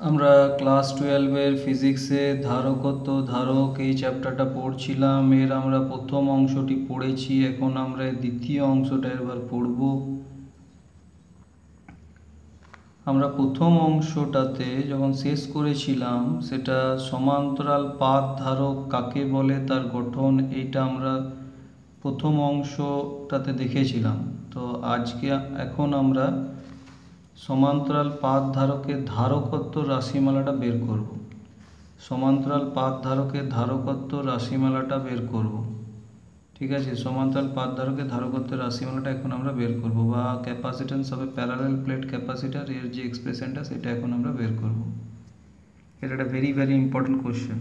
আমরা ক্লাস 12 ফিজিক্সে ধারকত্ব ধারক এই চ্যাপ্টারটা পড়ছিলাম। এর আমরা প্রথম অংশটি পড়েছি, এখন আমরা দ্বিতীয় অংশটা এবার পড়ব। আমরা প্রথম অংশটাতে যখন শেষ করেছিলাম সেটা সমান্তরাল পাত ধারক কাকে বলে, তার গঠন, এইটা আমরা প্রথম অংশটাতে দেখেছিলাম। তো এখন আমরা সমান্তরাল পাত ধারকের ধারকত্ব রাশিমালাটা বের করব। সমান্তরাল পাত ধারকের ধারকত্ব রাশিমালাটা বের করব। ঠিক আছে, সমান্তরাল পাত ধারকের ধারকত্বের রাশিমালাটা এখন আমরা বের করব, বা ক্যাপাসিট্যান্স হবে প্যারালাল প্লেট ক্যাপাসিটার, এর যে এক্সপ্রেশনটা সেটা এখন আমরা বের করব। এটা একটা ভেরি ভেরি ইম্পর্টেন্ট কোশ্চেন।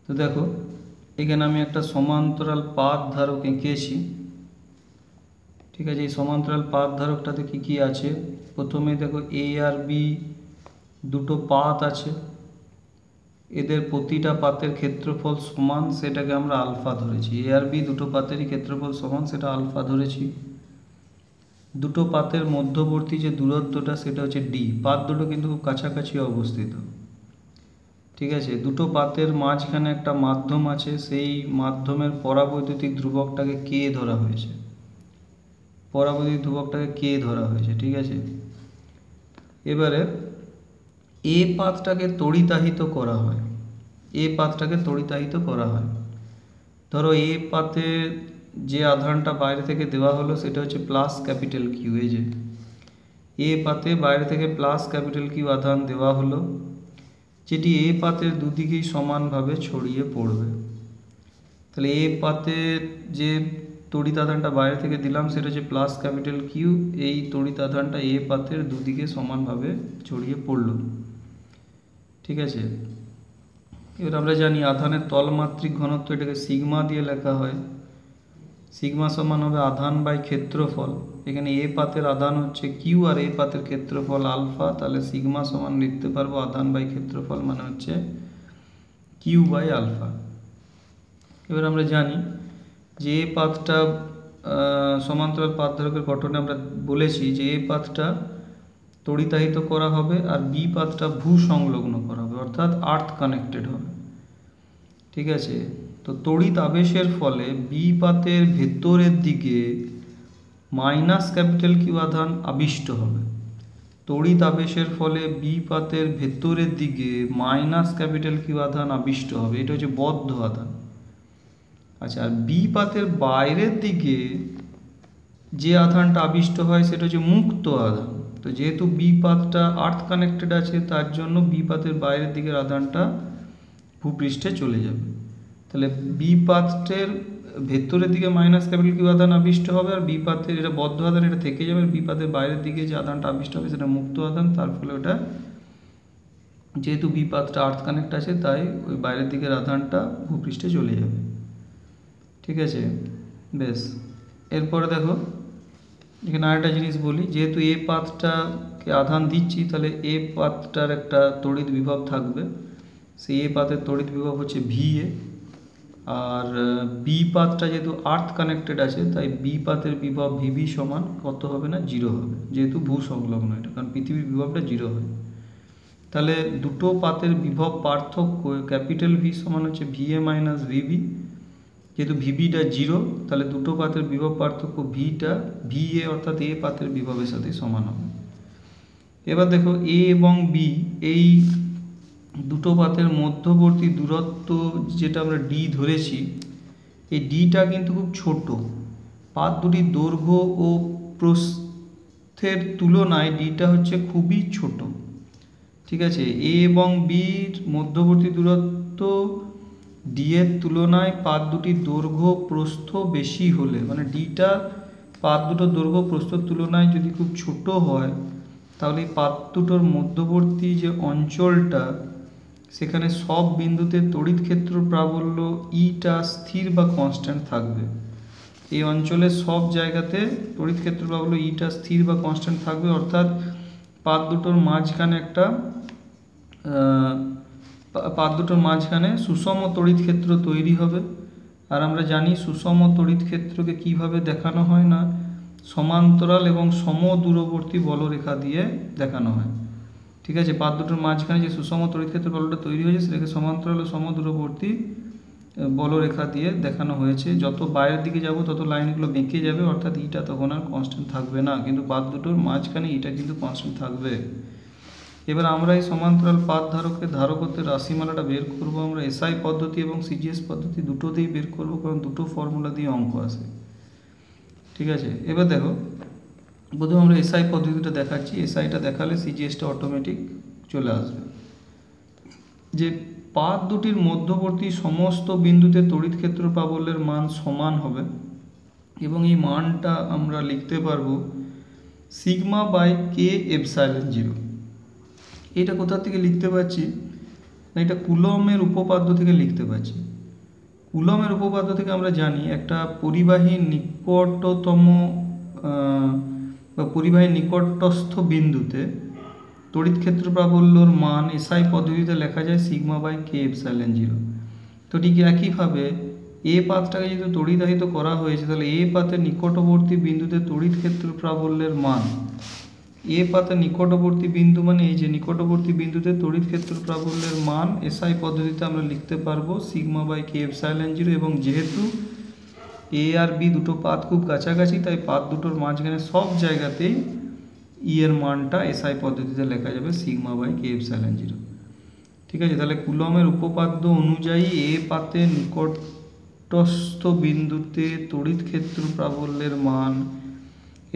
তো দেখো, এখানে আমি একটা সমান্তরাল পাত ধারক এঁকেছি। ঠিক আছে, এই সমান্তরাল পাত ধারকটাতে কি কি আছে? প্রথমে দেখো এ আর বি দুটো পাত আছে, এদের প্রতিটা পাতের ক্ষেত্রফল সমান, সেটাকে আমরা আলফা ধরেছি। এ আর বি দুটো পাতেরই ক্ষেত্রফল সমান, সেটা আলফা ধরেছি। দুটো পাতের মধ্যবর্তী যে দূরত্বটা সেটা হচ্ছে ডি। পাত দুটো কিন্তু খুব কাছাকাছি অবস্থিত। ঠিক আছে, দুটো পাতের মাঝখানে একটা মাধ্যম আছে, সেই মাধ্যমের পরাবৈদ্যুতিক ধ্রুবকটাকে কে ধরা হয়েছে। পরাবৈদ্যুতিক ধ্রুবকটাকে কে ধরা হয়েছে। ঠিক আছে, এবারে এ পাতটাকে তড়িতাহিত করা হয়। এ পাতটাকে তড়িতাহিত করা হয়। ধরো এ পাতে যে আধানটা বাইরে থেকে দেওয়া হলো সেটা হচ্ছে প্লাস ক্যাপিটাল কিউ। এই যে এ পাতে বাইরে থেকে প্লাস ক্যাপিটাল কিউ আধান দেওয়া হলো, যেটি এ পাতের দুদিকেই সমানভাবে ছড়িয়ে পড়বে। তাহলে এ পাতে যে তড়িৎ আধানটা বাইরে থেকে দিলাম সেটা হচ্ছে প্লাস ক্যাপিটাল কিউ। এই তড়িৎ আধানটা এ পাতের দুদিকে সমানভাবে ছড়িয়ে পড়ল। ঠিক আছে, এবার আমরা জানি আধানের তলমাত্রিক ঘনত্ব, এটাকে সিগমা দিয়ে লেখা হয়। সিগমা সমান হবে আধান বাই ক্ষেত্রফল। এখানে এ পাতের আধান হচ্ছে কিউ আর এ পাতের ক্ষেত্রফল আলফা, তাহলে সিগমা সমান লিখতে পারবো আধান বাই ক্ষেত্রফল মানে হচ্ছে কিউ বাই আলফা। এবার আমরা জানি যে এ পাতটা সমান্তরাল পাত ধারকের গঠনে আমরা বলেছি যে এ পাতটা তড়িতাহিত করা হবে আর বি পাতটা ভূ সংলগ্ন করা হবে, অর্থাৎ আর্থ কানেক্টেড হবে। ঠিক আছে, তো তড়িৎ আবেশের ফলে বি পাতের ভেতরের দিকে মাইনাস ক্যাপিটাল কিউ আধান আবিষ্ট হবে। তড়িৎ আবেশের ফলে বি পাতের ভেতরের দিকে মাইনাস ক্যাপিটাল কিউ আধান আবিষ্ট হবে, এটা হচ্ছে বদ্ধ আধান। আচ্ছা, আর বি পাতের বাইরের দিকে যে আধানটা আবিষ্ট হয় সেটা হচ্ছে মুক্ত আধান। তো যেহেতু বি পাতটা আর্থ কানেক্টেড আছে, তার জন্য বি পাতের বাইরের দিকের আধানটা ভূপৃষ্ঠে চলে যাবে। তাহলে বি পাতের ভেতরের দিকে মাইনাস ক্যাপিটাল কিউ আধান আবিষ্ট হবে, আর বি পাতের, এটা বদ্ধ আধান, এটা থেকে যাবে। বি পাতের বাইরের দিকে যে আধানটা আবিষ্ট হবে সেটা মুক্ত আধান, তার ফলে ওটা, যেহেতু বি পাতটা আর্থ কানেক্ট আছে, তাই ওই বাইরের দিকের আধানটা ভূপৃষ্ঠে চলে যাবে। ঠিক আছে, বেশ। এরপরে দেখো, এখানে আরেকটা জিনিস বলি, যেহেতু এ পাতটাকে আধান দিচ্ছি, তাহলে এ পাতটার একটা তড়িৎ বিভব থাকবে। সেই এ পাতের তড়িৎ বিভব হচ্ছে VA। আর বি পাতটা যেহেতু আর্থ কানেক্টেড আছে, তাই বি পাতের বিভব VB সমান কত হবে না, 0 হবে, যেহেতু ভূ সংলগ্ন এটা, কারণ পৃথিবীর বিভবটা 0 হয়। তাহলে দুটো পাতের বিভব পার্থক্য ক্যাপিটাল ভি সমান হচ্ছে VA মাইনাস VB। যেহেতু ভিবিটা 0, তাহলে দুটো পাতের বিভব পার্থক্য ভিটা VA অর্থাৎ এ পাতের বিভবের সাথে সমান হবে। এবার দেখো এ এবং বি, এই দুটো পাতের মধ্যবর্তী দূরত্ব যেটা আমরা ডি ধরেছি, এই ডিটা কিন্তু খুব ছোট। পাত দুটির দৈর্ঘ্য ও প্রস্থের তুলনায় ডিটা হচ্ছে খুবই ছোট। ঠিক আছে, এ এবং বির মধ্যবর্তী দূরত্ব ডি এর তুলনায় পাত দুটির দৈর্ঘ্য প্রস্থ বেশি হলে, মানে ডিটা পাত দুটোর দৈর্ঘ্য প্রস্থর তুলনায় যদি খুব ছোট হয়, তাহলে এই পাত দুটোর মধ্যবর্তী যে অঞ্চলটা, সেখানে সব বিন্দুতে তড়িৎ ক্ষেত্র প্রাবল্য ইটা স্থির বা কনস্ট্যান্ট থাকবে। এই অঞ্চলের সব জায়গাতে তড়িৎ ক্ষেত্র প্রাবল্য ইটা স্থির বা কনস্ট্যান্ট থাকবে, অর্থাৎ পাত দুটোর মাঝখানে সুষম তড়িৎ ক্ষেত্র তৈরি হবে। আর আমরা জানি সুষম তড়িৎ ক্ষেত্রকে কিভাবে দেখানো হয় না, সমান্তরাল এবং সমদূরবর্তী বলরেখা দিয়ে দেখানো হয়। ঠিক আছে, পাত দুটোর মাঝখানে যে সুষম তড়িৎ ক্ষেত্র বলটা তৈরি হয়েছে সেটাকে সমান্তরাল ও সমদূরবর্তী বলরেখা দিয়ে দেখানো হয়েছে। যত বাইরের দিকে যাব তত লাইনগুলো বেঁকে যাবে, অর্থাৎ ইটা তখন আর কনস্ট্যান্ট থাকবে না, কিন্তু পাত দুটোর মাঝখানে ইটা কিন্তু কনস্ট্যান্ট থাকবে। এবার আমরা এই সমান্তরাল পাত ধারকের ধারকত্বের রাশিমালাটা বের করব আমরা এসআই পদ্ধতি এবং সিজিএস পদ্ধতি দুটোতেই বের করব, কারণ দুটো ফর্মুলা দিয়ে অঙ্ক আসে। ঠিক আছে, এবার দেখো প্রথমে আমরা এসআই পদ্ধতিটা দেখাচ্ছি। এসআইটা দেখালে সিজিএসটা অটোমেটিক চলে আসবে। যে পাত দুটির মধ্যবর্তী সমস্ত বিন্দুতে তড়িৎ ক্ষেত্র প্রাবল্যের মান সমান হবে এবং এই মানটা আমরা লিখতে পারবো sigma by K epsilon zero. এটা কোথা থেকে লিখতে পাচ্ছি না, এটা কুলমের উপপাদ্য থেকে লিখতে পাচ্ছি। কুলমের উপপাদ্য থেকে আমরা জানি একটা পরিবাহীর নিকটতম বা পরিবাহীর নিকটস্থ বিন্দুতে তড়িৎ ক্ষেত্র প্রাবল্যর মান এসআই পদ্ধতিতে লেখা যায় sigma by K epsilon zero. তো ঠিক একইভাবে এ পাতটাকে যেহেতু তড়িদাহিত করা হয়েছে, তাহলে এ পাতের নিকটবর্তী বিন্দুতে তড়িৎ ক্ষেত্র প্রাবল্যের মান, এ পাতের নিকটবর্তী বিন্দু মানে এই যে নিকটবর্তী বিন্দুতে তড়িৎ ক্ষেত্র প্রাবল্যের মান এসআই পদ্ধতিতে আমরা লিখতে পারবো sigma by K epsilon zero. এবং যেহেতু এ আর বি দুটো পাত খুব কাছাকাছি, তাই পাত দুটোর মাঝখানে সব জায়গাতেই ই এর মানটা এসআই পদ্ধতিতে লেখা যাবে sigma by K epsilon zero. ঠিক আছে, তাহলে কুলমের উপপাদ্য অনুযায়ী এ পাতের নিকটস্থ বিন্দুতে তড়িৎ ক্ষেত্র প্রাবল্যের মান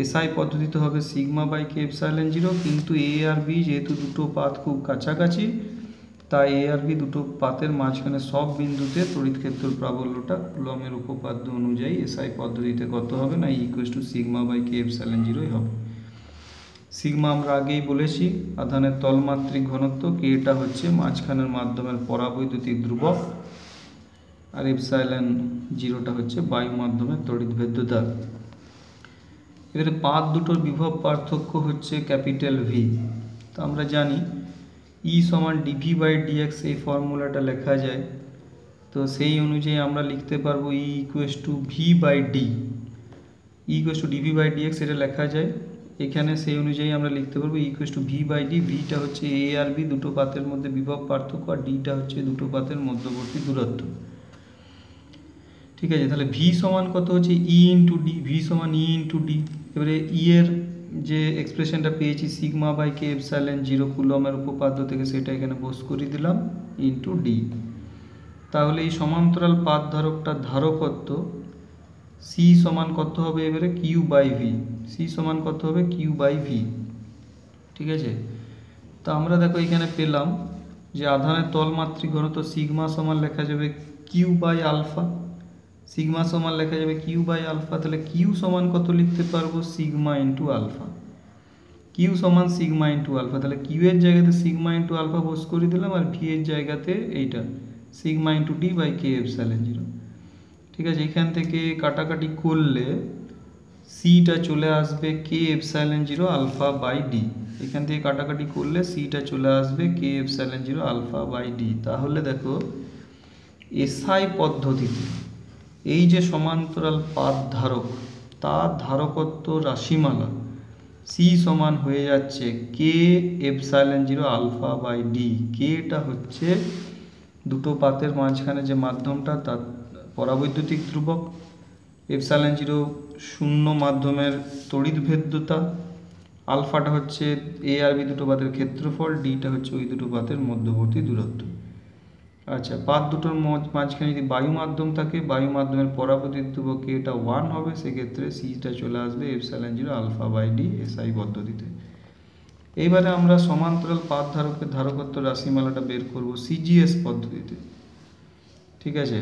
এসআই পদ্ধতিতে হবে sigma by K epsilon zero, কিন্তু এ আর বি যেহেতু দুটো পাত খুব কাছাকাছি, তাই এ আর বি দুটো পাতের মাঝখানে সব বিন্দুতে তড়িৎ ক্ষেত্র প্রাবল্যটা কুলমের উপপাদ্য অনুযায়ী এসআই পদ্ধতিতে কত হবে না equal to sigma by K epsilon জিরোই হবে। সিগমা আমরা আগেই বলেছি আধানের তলমাত্রিক ঘনত্ব, কেটা হচ্ছে মাঝখানের মাধ্যমের পরাবৈদ্যুতিক ধ্রুবক, আর এপসাইলন জিরোটা হচ্ছে বায়ু মাধ্যমের তড়িৎ ভেদ্যতা। এবারে পাত দুটোর বিভব পার্থক্য হচ্ছে ক্যাপিটাল ভি। তো আমরা জানি ই সমান ডিভি বাই ডিএক্স, এই ফর্মুলাটা লেখা যায়। তো সেই অনুযায়ী আমরা লিখতে পারবো E equals to V by D, E equals to DV by DX এটা লেখা যায় এখানে। সেই অনুযায়ী আমরা লিখতে পারবো equals to V by D. ভিটা হচ্ছে এ আর বি দুটো পাতের মধ্যে বিভব পার্থক্য, আর ডিটা হচ্ছে দুটো পাতের মধ্যবর্তী দূরত্ব। ঠিক আছে, তাহলে ভি সমান কত হচ্ছে ই ইন্টু ডি, ভি সমান ই ইন্টু ডি। এবারে ই এর যে এক্সপ্রেশনটা পেয়েছি sigma by K epsilon zero কুলমের উপপাদ্য থেকে, সেটা এখানে বস করে দিলাম ইন্টু ডি। তাহলে এই সমান্তরাল পাত ধারকটার ধারকত্ব সি সমান কত হবে এবারে কিউ বাই ভি, সি সমান কত হবে কিউ বাই ভি। ঠিক আছে, তো আমরা দেখো এখানে পেলাম যে আধানের তলমাত্রিক ঘনত্ব সিগমা সমান লেখা যাবে কিউ বাই আলফা, সিগমা সমান লেখা যাবে কিউ বাই আলফা। তাহলে কিউ সমান কত লিখতে পারবো সিগমা ইন্টু আলফা, কিউ সমান সিগমা ইন্টু আলফা। তাহলে কিউ এর জায়গাতে সিগমা ইন্টু আলফা বস করে দিলাম, আর ভি এর জায়গাতে এইটা sigma into D by K epsilon zero. ঠিক আছে, এখান থেকে কাটাকাটি করলে সিটা চলে আসবে K epsilon zero alpha by D, এখান থেকে কাটাকাটি করলে সিটা চলে আসবে K epsilon zero alpha by D. তাহলে দেখো এসআই পদ্ধতিতে এই যে সমান্তরাল পাত ধারক, তার ধারকত্ব রাশিমালা সি সমান হয়ে যাচ্ছে K epsilon zero alpha by D. কেটা হচ্ছে দুটো পাতের মাঝখানে যে মাধ্যমটা তার পরাবৈদ্যুতিক ধ্রুবক, এপসাইলন জিরো শূন্য মাধ্যমের তড়িৎ ভেদ্যতা, আলফাটা হচ্ছে এ আর বি দুটো পাতের ক্ষেত্রফল, ডিটা হচ্ছে ওই দুটো পাতের মধ্যবর্তী দূরত্ব। আচ্ছা, পাত দুটোর মাঝখানে যদি বায়ু মাধ্যম থাকে, বায়ু মাধ্যমের পরাবৈদ্যুতিক ধ্রুবক এটা 1 হবে, সেক্ষেত্রে সিটা চলে আসবে epsilon zero alpha by D SI পদ্ধতিতে। এইবারে আমরা সমান্তরাল পাত ধারকের ধারকত্ব রাশিমালাটা বের করব সিজিএস পদ্ধতিতে। ঠিক আছে,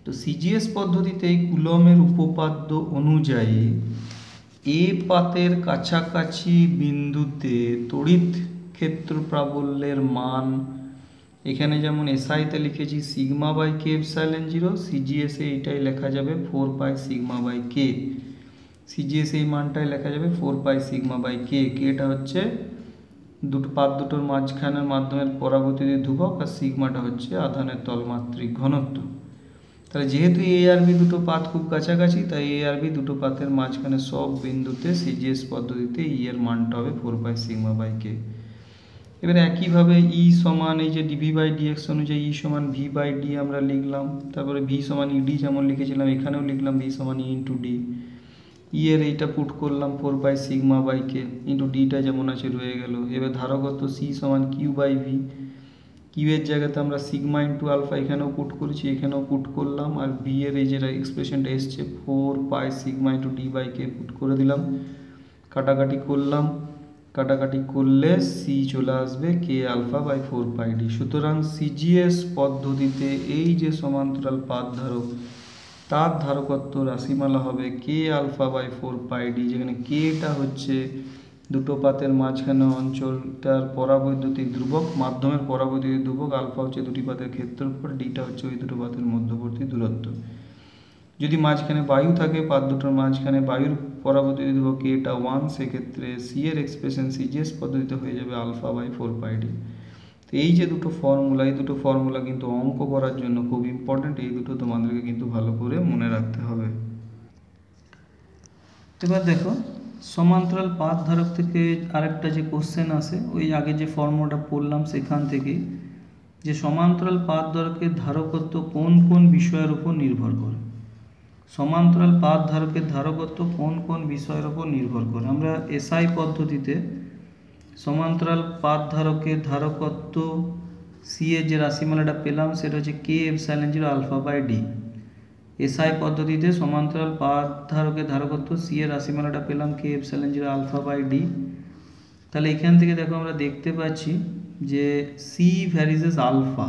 তো সিজিএস পদ্ধতিতে কুলমের উপপাদ্য অনুযায়ী এ পাতের কাছাকাছি বিন্দুতে তড়িৎ ক্ষেত্র প্রাবল্যের মান, এখানে যেমন এসআইতে লিখেছি sigma by K epsilon zero, সিজিএসে এইটাই লেখা যাবে 4 pi sigma by K. CGS এই মানটাই লেখা যাবে 4 পাই সিগমা বাই কে। কেটা হচ্ছে দুটো পাত দুটোর মাঝখানের মাধ্যমের পরাবৈদ্যুতিক ধ্রুবক, আর সিগমাটা হচ্ছে আধানের তলমাত্রিক ঘনত্ব। তাহলে যেহেতু এ আর বি দুটো পাত খুব কাছাকাছি, তাই এ আর বি দুটো পাতের মাঝখানে সব বিন্দুতে সিজিএস পদ্ধতিতে ই এর মানটা হবে 4 পাই সিগমা বাই কে। এবারে একইভাবে ই সমান এই যে ডিভি বাই ডিএক্স অনুযায়ী ই সমান ভি বাই ডি আমরা লিখলাম, তারপরে ভি সমান ইডি যেমন লিখেছিলাম এখানেও লিখলাম ভি সমান ই ইন্টু ডি। ই এর এইটা পুট করলাম 4/σ/k ইন্টু ডিটা যেমন আছে রয়ে গেল। এবার ধারকত্ব সি সমান কিউ বাই ভি, কিউ এর জায়গাতে আমরা সিগমা ইন্টু আলফা এখানেও পুট করেছি, এখানেও পুট করলাম। আর ভি এর এই যে এক্সপ্রেশনটা এসছে 4πσ into D by K put করে দিলাম, কাটাকাটি করলাম, কাটাকাটি করলে সি চলে আসবে কে আলফা বাই 4πd। সুতরাং সিজিএস পদ্ধতিতে এই যে সমান্তরাল পাত ধারক তার ধারকত্ব রাশিমালা হবে কে আলফা বাই 4πd, যেখানে কেটা হচ্ছে দুটো পাতের মাঝখানে অঞ্চলটার পরাবৈদ্যুতিক ধ্রুবক, মাধ্যমের পরাবৈদ্যুতিক ধ্রুবক, আলফা হচ্ছে দুটি পাতের ক্ষেত্রফল, ডিটা হচ্ছে ওই দুটো পাতের মধ্যবর্তী দূরত্ব। যদি মাঝখানে বায়ু থাকে, পাত দুটোর মাঝখানে বায়ুর পরাবৈদ্যুতিক ধ্রুবক এটা 1, সেক্ষেত্রে সি এর এক্সপ্রেশন সিজিএস পদ্ধতিতে হয়ে যাবে আলফা বাই 4πd। তো এই যে দুটো ফর্মুলা, এই দুটো ফর্মুলা কিন্তু অঙ্ক করার জন্য খুব ইম্পর্টেন্ট, এই দুটো তোমাদেরকে কিন্তু ভালো করে মনে রাখতে হবে। এবার দেখো সমান্তরাল পাত ধারক থেকে আরেকটা যে কোশ্চেন আসে, ওই আগে যে ফর্মুলাটা পড়লাম সেখান থেকে, যে সমান্তরাল পাত ধারকের ধারকত্ব কোন কোন বিষয়ের উপর নির্ভর করে। সমান্তরাল পাত ধারকের ধারকত্ব কোন কোন বিষয়ের উপর নির্ভর করে। আমরা এসআই পদ্ধতিতে সমান্তরাল পাত ধারকের ধারকত্ব সি এর যে রাশিমালাটা পেলাম সেটা হচ্ছে K epsilon zero alpha by D. SI পদ্ধতিতে সমান্তরাল পাত ধারকের ধারকত্ব সি এর রাশিমালাটা পেলাম K epsilon zero alpha by D. তাহলে এখান থেকে দেখো আমরা দেখতে পাচ্ছি যে সি ভ্যারিসেস আলফা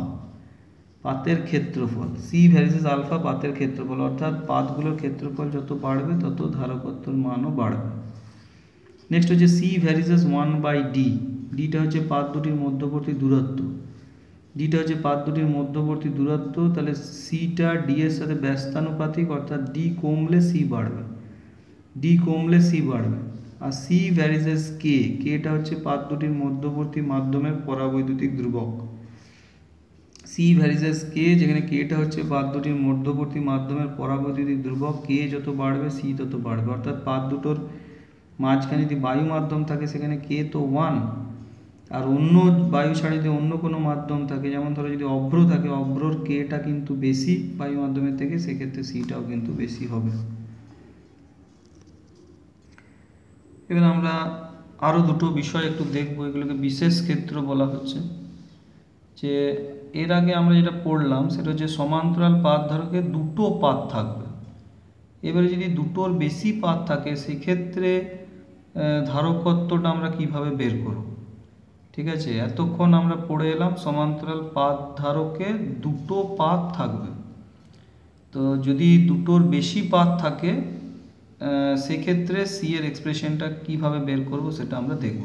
পাতের ক্ষেত্রফল, সি ভ্যারিসেস আলফা পাতের ক্ষেত্রফল, অর্থাৎ পাতগুলোর ক্ষেত্রফল যত বাড়বে তত ধারকত্বর মানও বাড়বে। নেক্সট হচ্ছে সি ভ্যারিসেস 1/d, ডিটা হচ্ছে পাত দুটির মধ্যবর্তী দূরত্ব, ডিটা হচ্ছে পাত দুটির মধ্যবর্তী দূরত্ব। তাহলে সিটা ডি এর সাথে ব্যস্তানুপাতিক, অর্থাৎ ডি কমলে সি বাড়বে, ডি কমলে সি বাড়বে। আর সি ভ্যারিসেস কে, কেটা হচ্ছে পাত দুটির মধ্যবর্তী মাধ্যমের পরাবৈদ্যুতিক ধ্রুবক, সি ভ্যারিসেস কে, যেখানে কেটা হচ্ছে পাত দুটির মধ্যবর্তী মাধ্যমের পরাবৈদ্যুতিক ধ্রুবক, কে যত বাড়বে সি তত বাড়বে। অর্থাৎ পাত দুটোর মাঝখানে যদি বায়ু মাধ্যম থাকে সেখানে কে তো 1, আর অন্য বায়ু ছাড়া যদি অন্য কোনো মাধ্যম থাকে, যেমন ধরো যদি অভ্র থাকে, অভ্রর কেটা কিন্তু বেশি বায়ু মাধ্যমের থেকে, সেক্ষেত্রে সিটাও কিন্তু বেশি হবে। এবার আমরা আরও দুটো বিষয় একটু দেখবো, এগুলোকে বিশেষ ক্ষেত্র বলা হচ্ছে। যে এর আগে আমরা যেটা পড়লাম সেটা হচ্ছে সমান্তরাল পাত ধারকে দুটো পাত থাকবে। এবারে যদি দুটোর বেশি পাত থাকে সেক্ষেত্রে ধারকত্বটা আমরা কিভাবে বের করব। ঠিক আছে, এতক্ষণ আমরা পড়ে এলাম সমান্তরাল পাত ধারকে দুটো পাত থাকবে। তো যদি দুটোর বেশি পাত থাকে সেক্ষেত্রে সি এর এক্সপ্রেশনটা কিভাবে বের করব সেটা আমরা দেখব।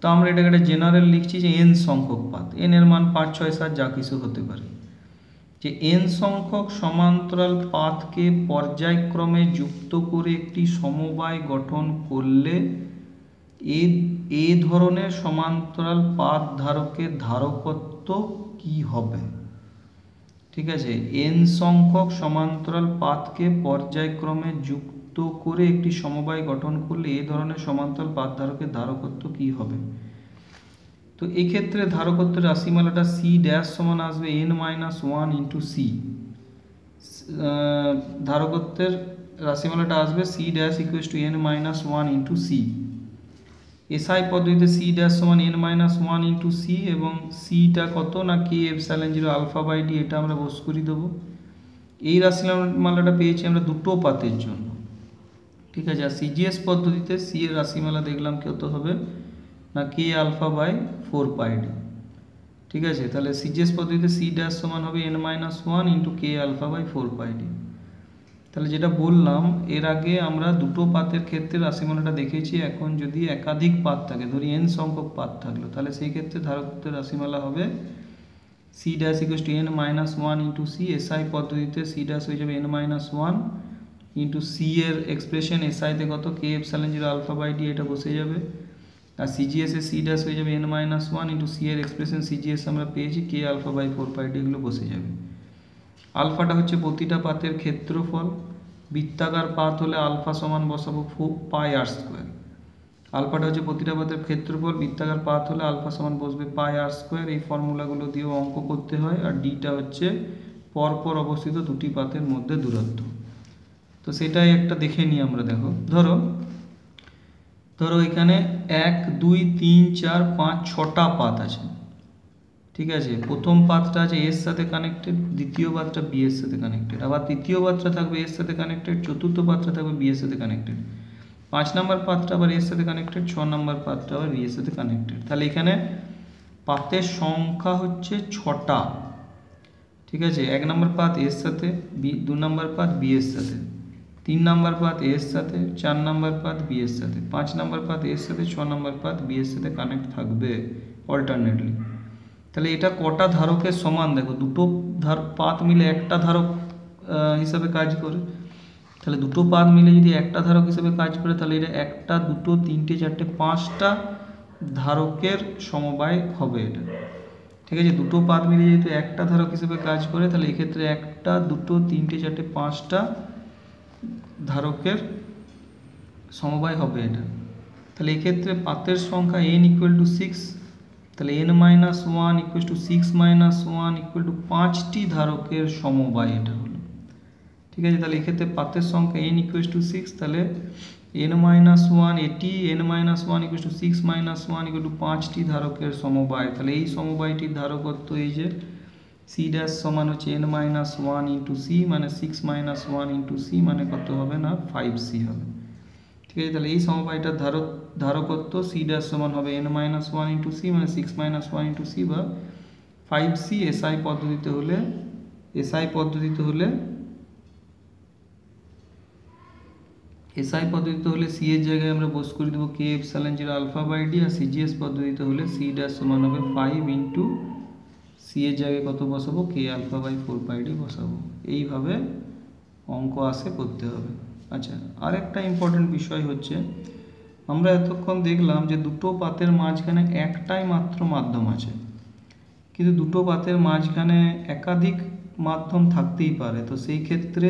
তো আমরা এটাকে একটা জেনারেল লিখছি যে এন সংখ্যক পাত, এন এর মান 5, 6, 7 যা কিছু হতে পারে, যে এন সংখ্যক সমান্তরাল পাতকে পর্যায়ক্রমে যুক্ত করে একটি সমবায় গঠন করলে এ ধরনের সমান্তরাল পাত ধারকের ধারকত্ব কি হবে। ঠিক আছে, এন সংখ্যক সমান্তরাল পাতকে পর্যায়ক্রমে যুক্ত করে একটি সমবায় গঠন করলে এ ধরনের সমান্তরাল পাত ধারকের ধারকত্ব কি হবে। তো এক্ষেত্রে ধারকত্বের রাশিমালাটা সি ড্যাশ সমান আসবে n-1 ইন্টু সি। ধারকত্বের রাশিমালাটা আসবে C dash equal to n-1 into C. SI পদ্ধতিতে সি ড্যাশ সমান n-1 ইন্টু সি, এবং সিটা কত না K epsilon zero alpha by D, এটা আমরা বস করে দেবো। এই রাশিমালাটা পেয়েছি আমরা দুটো পাতের জন্য। ঠিক আছে, আর সিজিএস পদ্ধতিতে সি এর রাশিমালা দেখলাম কত হবে না কে আলফা বাই 4πd। ঠিক আছে, তাহলে সিজিএস পদ্ধতিতে সি ড্যাশ সমান হবে n-1 into k alpha by 4πd। তাহলে যেটা বললাম এর আগে আমরা দুটো পাতের ক্ষেত্রে রাশিমালাটা দেখেছি। এখন যদি একাধিক পাত থাকে, ধরি এন সংখ্যক পাত থাকলো, তাহলে সেই ক্ষেত্রে ধারকত্বের রাশিমালা হবে C dash equal to n-1 into C. SI পদ্ধতিতে সি ড্যাশ হয়ে যাবে n-1 ইন্টু সি এর এক্সপ্রেশন এসআইতে কত K epsilon zero alpha by D, এটা বসে যাবে। আর সিজিএস এর সি ড্যাশ হয়ে যাবে n-1 ইন্টু সি এর এক্সপ্রেশন সিজিএস আমরা পেয়েছি কে আলফা বাই 4πd, এগুলো বসে যাবে। আলফাটা হচ্ছে প্রতিটা পাতের ক্ষেত্রফল, বৃত্তাকার পাত হলে আলফা সমান বসাবো পাই r স্কোয়ার, আলফাটা হচ্ছে প্রতিটা পাতের ক্ষেত্রফল, বৃত্তাকার পাত হলে আলফা সমান বসবে পাই আর স্কোয়ার, এই ফর্মুলাগুলো দিয়েও অঙ্ক করতে হয়। আর ডিটা হচ্ছে পরপর অবস্থিত দুটি পাতের মধ্যে দূরত্ব। তো সেটাই একটা দেখে নিই আমরা। দেখো ধরো এখানে 1 2 3 4 5 6টা পাত আছে, ঠিক আছে। প্রথম পাতটা আছে এর সাথে কানেক্টেড, দ্বিতীয় পাতটা বি এর সাথে কানেক্টেড, আবার তৃতীয় পাতটা থাকবে এর সাথে কানেক্টেড, চতুর্থ পাতটা থাকবে বি এর সাথে কানেক্টেড, 5 নম্বর পাতটা আবার এর সাথে কানেক্টেড, 6 নম্বর পাতটা আবার বি এর সাথে কানেক্টেড। তাহলে এখানে পাতের সংখ্যা হচ্ছে 6টা, ঠিক আছে। 1 নম্বর পাত এর সাথে, 2 নম্বর পাত বি এর সাথে, 3 নম্বর পাত এর সাথে, 4 নম্বর পাত বি এর সাথে, 5 নম্বর পাত এর সাথে, 6 নম্বর পাত বি এর সাথে কানেক্ট থাকবে অল্টারনেটলি। তাহলে এটা কটা ধারকের সমান? দেখো দুটো পাত মিলে একটা ধারক হিসাবে কাজ করে, তাহলে দুটো পাত মিলে যদি একটা ধারক হিসাবে কাজ করে তাহলে এটা 1 2 3 4 5টা ধারকের সমবায় হবে এটা, ঠিক আছে। দুটো পাত মিলে যেহেতু একটা ধারক হিসেবে কাজ করে তাহলে এক্ষেত্রে 1 2 3 4 5টা ধারকের সমবায় হবে এটা। তাহলে এক্ষেত্রে পাতের সংখ্যা n = 6, তাহলে n - 1 = 6 - 1 = 5টি ধারকের সমবায় এটা হলো, ঠিক আছে। তাহলে এক্ষেত্রে পাতের সংখ্যা n = 6, তাহলে n - 1 এটি n - 1 = 6 - 1 = 5টি ধারকের সমবায়। তাহলে এই সমবায়টির ধারকত্ব এই যে c' সমান হচ্ছে n - 1 × c, মানে 6 - 1 × c মানে কত হবে না 5c হবে, ঠিক আছে। তাহলে এই সমবায়টার ধারকত্ব c' সমান হবে n - 1 × c মানে 6 - 1 × c বা 5c। এসআই পদ্ধতিতে হলে c এর জায়গায় আমরা বস করে দেবো k ε0 α/d, আর সিজিএস পদ্ধতিতে হলে c' সমান হবে 5 × c এর জায়গায় কত বসাবো k α/4πd বসাবো। এইভাবে অঙ্ক আসে করতে হবে। আচ্ছা, আরেকটা ইম্পর্টেন্ট বিষয় হচ্ছে আমরা এতক্ষণ দেখলাম যে দুটো পাতের মাঝখানে একটাই মাত্র মাধ্যম আছে, কিন্তু দুটো পাতের মাঝখানে একাধিক মাধ্যম থাকতেই পারে। তো সেই ক্ষেত্রে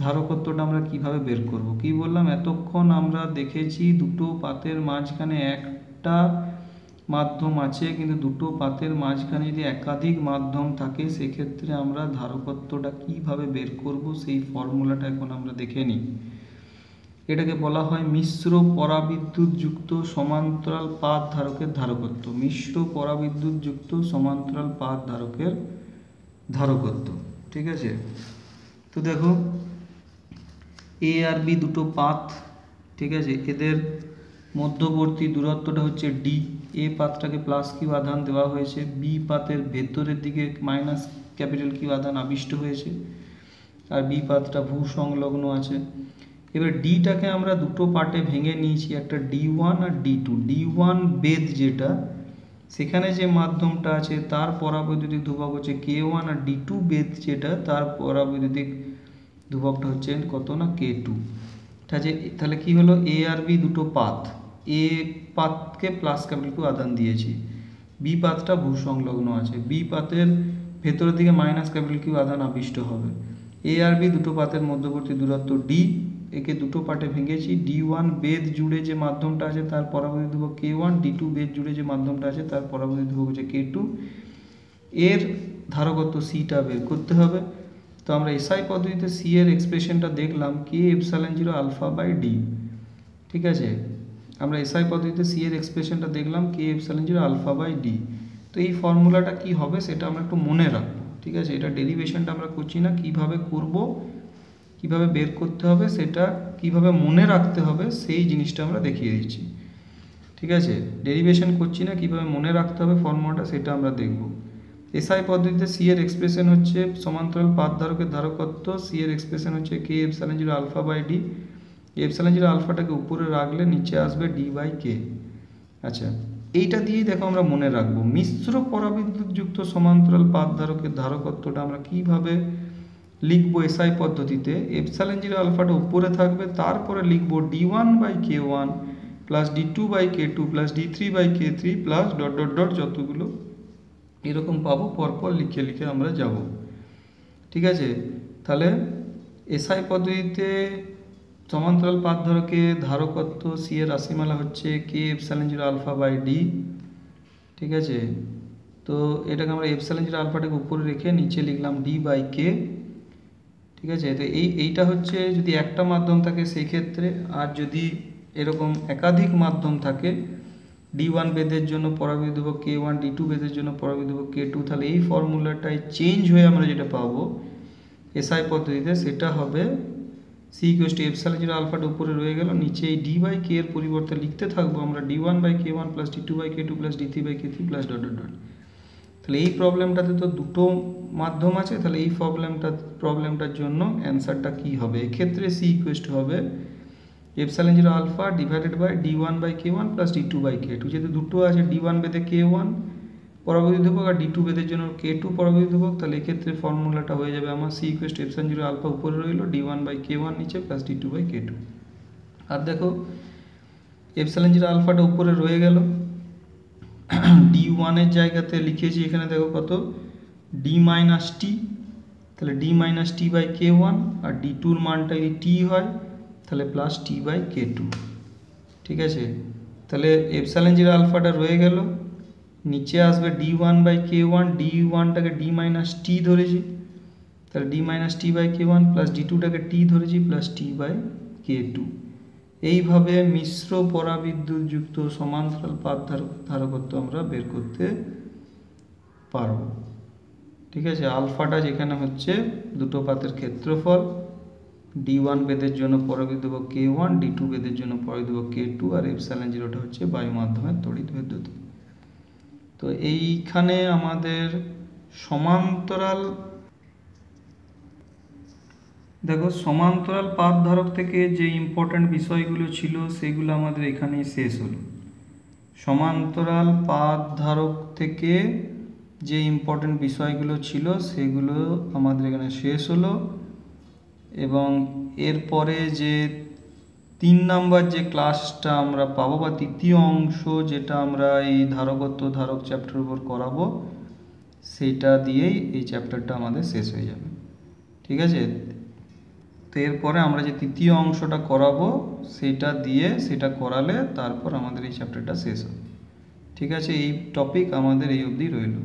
ধারকত্বটা আমরা কিভাবে বের করব? কি বললাম, এতক্ষণ আমরা দেখেছি দুটো পাতের মাঝখানে একটা মাধ্যম আছে, কিন্তু দুটো পাতের মাঝখানে যদি একাধিক মাধ্যম থাকে সেক্ষেত্রে আমরা ধারকত্বটা কিভাবে বের করব সেই ফর্মুলাটা এখন আমরা দেখে নিই। এটাকে বলা হয় মিশ্র পরাবিদ্যুৎযুক্ত সমান্তরাল পাত ধারকের ধারকত্ব। মিশ্র পরাবিদ্যুৎযুক্ত সমান্তরাল পাত ধারকের ধারকত্ব, ঠিক আছে। তো দেখো এ আর বি দুটো পাত, ঠিক আছে, এদের মধ্যবর্তী দূরত্বটা হচ্ছে ডি। এ পাতটাকে +q আধান দেওয়া হয়েছে, বি পাতের ভেতরের দিকে -Q আধান আবিষ্ট হয়েছে, আর বি পাতটা ভূ সংলগ্ন আছে। এবার ডিটাকে আমরা দুটো পার্টে ভেঙে নিয়েছি, একটা D1 আর D2। D1 বেদ যেটা, সেখানে যে মাধ্যমটা আছে তার পরাবৈদ্যুতিক ধ্রুবক হচ্ছে K1, আর D2 বেদ যেটা তার পরাবৈদ্যুতিক ধ্রুবকটা হচ্ছে কত না K2। তাহলে কি হলো, এ আর বি দুটো পাত, এ পাতকে +Q আধান দিয়েছি, বি পাতটা ভূ সংলগ্ন আছে, বি পাতের ভেতরের দিকে -Q আধান আবিষ্ট হবে। এ আর বি দুটো পাতের মধ্যবর্তী দূরত্ব ডি, একে দুটো পার্টে ভেঙেছি। D1 বেদ জুড়ে যে মাধ্যমটা আছে তার পরাবৈদ্যুতিক ধ্রুবক K1, D2 বেদ জুড়ে যে মাধ্যমটা আছে তার পরাবৈদ্যুতিক ধ্রুবক হচ্ছে K2। এর ধারকত্ব সিটা বের করতে হবে। তো আমরা এসআই পদ্ধতিতে সি এর এক্সপ্রেশনটা দেখলাম k ε0 α/d, ঠিক আছে। আমরা এসআই পদ্ধতিতে সি এর এক্সপ্রেশনটা দেখলাম k ε0 α/d। তো এই ফর্মুলাটা কি হবে সেটা আমরা একটু মনে রাখবো, ঠিক আছে। এটা ডেরিভেশনটা আমরা করছি না, কিভাবে করব, কিভাবে বের করতে হবে, সেটা কিভাবে মনে রাখতে হবে সেই জিনিসটা আমরা দেখিয়ে দিচ্ছি, ঠিক আছে। ডেরিভেশন করছি না, কিভাবে মনে রাখতে হবে ফর্মুলাটা সেটা আমরা দেখব। এসআই পদ্ধতিতে সি এর এক্সপ্রেশন হচ্ছে সমান্তরাল পাত ধারকের ধারকত্ব, সি এর এক্সপ্রেশন হচ্ছে k ε0 α/d। ε0 আলফাটাকে উপরে রাখলে নিচে আসবে d/k। আচ্ছা, এইটা দিয়েই দেখো আমরা মনে রাখবো মিশ্র পরাবিদ্যুৎযুক্ত সমান্তরাল পাত ধারকের ধারকত্বটা আমরা কিভাবে লিখবো এসআই পদ্ধতিতে। ε0 আলফাটা উপরে থাকবে, তারপরে লিখবো d1/k1 d2/k2 d3/k3 যতগুলো এরকম পাবো পরপর লিখে লিখে আমরা যাব, ঠিক আছে। তাহলে এসআই পদ্ধতিতে সমান্তরাল পাত ধারকে ধারকত্ব সি এর রাশিমালা হচ্ছে K epsilon zero alpha by D. ঠিক আছে, তো এটাকে আমরা এপসাইলন জিরো আলফাটাকে উপরে রেখে নিচে লিখলাম ডি বাই কে। ঠিক আছে, তো এইটা হচ্ছে যদি একটা মাধ্যম থাকে সেই ক্ষেত্রে, আর যদি এরকম একাধিক মাধ্যম থাকে D1 বেধের জন্য পরাবিদ্যুৎ ধ্রুবক K1, D2 বেধের জন্য পরাবিদ্যুৎ ধ্রুবক K2, তাহলে এই ফর্মুলাটাই চেঞ্জ হয়ে আমরা যেটা পাবো এসআই পদ্ধতিতে সেটা হবে C = এপসাইলন জিরো আলফাটা উপরে রয়ে গেল, নিচে এই ডি বাই কে এর পরিবর্তে লিখতে থাকবো আমরা D1 by K1 plus D2 by K2 plus D3 by K3 plus dot dot dot. তাহলে এই প্রবলেমটাতে তো দুটো মাধ্যম আছে, তাহলে এই প্রবলেমটার জন্য অ্যান্সারটা কি হবে? এক্ষেত্রে C = হবে epsilon zero alpha divided by D1 by K1 plus D2 by K2। যেহেতু দুটো আছে, D1 বেধে K1 পরাবিদ্যুৎ ধ্রুবক আর D2 বেধের জন্য K2 পরাবিদ্যুৎ ধ্রুবক, তাহলে এক্ষেত্রে ফর্মুলাটা হয়ে যাবে আমার C = এপসাইলন জিরো আলফা উপরে রইল, D1 বাই K1 নিচে প্লাস D2 বাই K2। আর দেখো এপসাইলন জিরো আলফাটা উপরে রয়ে গেল, D1 এর জায়গাতে লিখেছি এখানে দেখো কত D মাইনাস টি, তাহলে D minus T by K1, আর D2 এর মানটা যদি টি হয় তাহলে প্লাস টি বাই K2। ঠিক আছে, তাহলে এপসাইলন জিরো আলফাটা রয়ে গেল, নিচে আসবে D1 বাই K1, D1টাকে D মাইনাস টি ধরেছি, তাহলে D minus T by K1 plus D2টাকে টি ধরেছি প্লাস টি বাই K2। এইভাবে মিশ্র পরাবিদ্যুৎ যুক্ত সমান্তরাল পাত ধারকত্ব আমরা বের করতে পারবো। ঠিক আছে, আলফাটা যেখানে হচ্ছে দুটো পাতের ক্ষেত্রফল, D1 বেধের জন্য পরাবিদ্যুৎ ধ্রুবক K1, D2 বেধের জন্য পরাবিদ্যুৎ ধ্রুবক K2, আর এপসাইলন জিরোটা হচ্ছে বায়ু মাধ্যমের তড়িৎ বিদ্যুৎ। তো এইখানে আমাদের সমান্তরাল দেখো সমান্তরাল পাত ধারক থেকে যে ইম্পর্ট্যান্ট বিষয়গুলো ছিল সেগুলো আমাদের এখানেই শেষ হলো। সমান্তরাল পাত ধারক থেকে যে ইম্পর্ট্যান্ট বিষয়গুলো ছিল সেগুলো আমাদের এখানে শেষ হলো, এবং এরপরে যে 3 নাম্বার যে ক্লাসটা আমরা পাবো বা তৃতীয় অংশ যেটা আমরা এই ধারকত্ব ধারক চ্যাপ্টারের উপর করাবো, সেটা দিয়েই এই চ্যাপ্টারটা আমাদের শেষ হয়ে যাবে। ঠিক আছে, তো এরপরে আমরা যে তৃতীয় অংশটা করাবো সেটা করালে তারপর আমাদের এই চ্যাপ্টারটা শেষ হবে। ঠিক আছে, এই টপিক আমাদের এই অবধি রইল।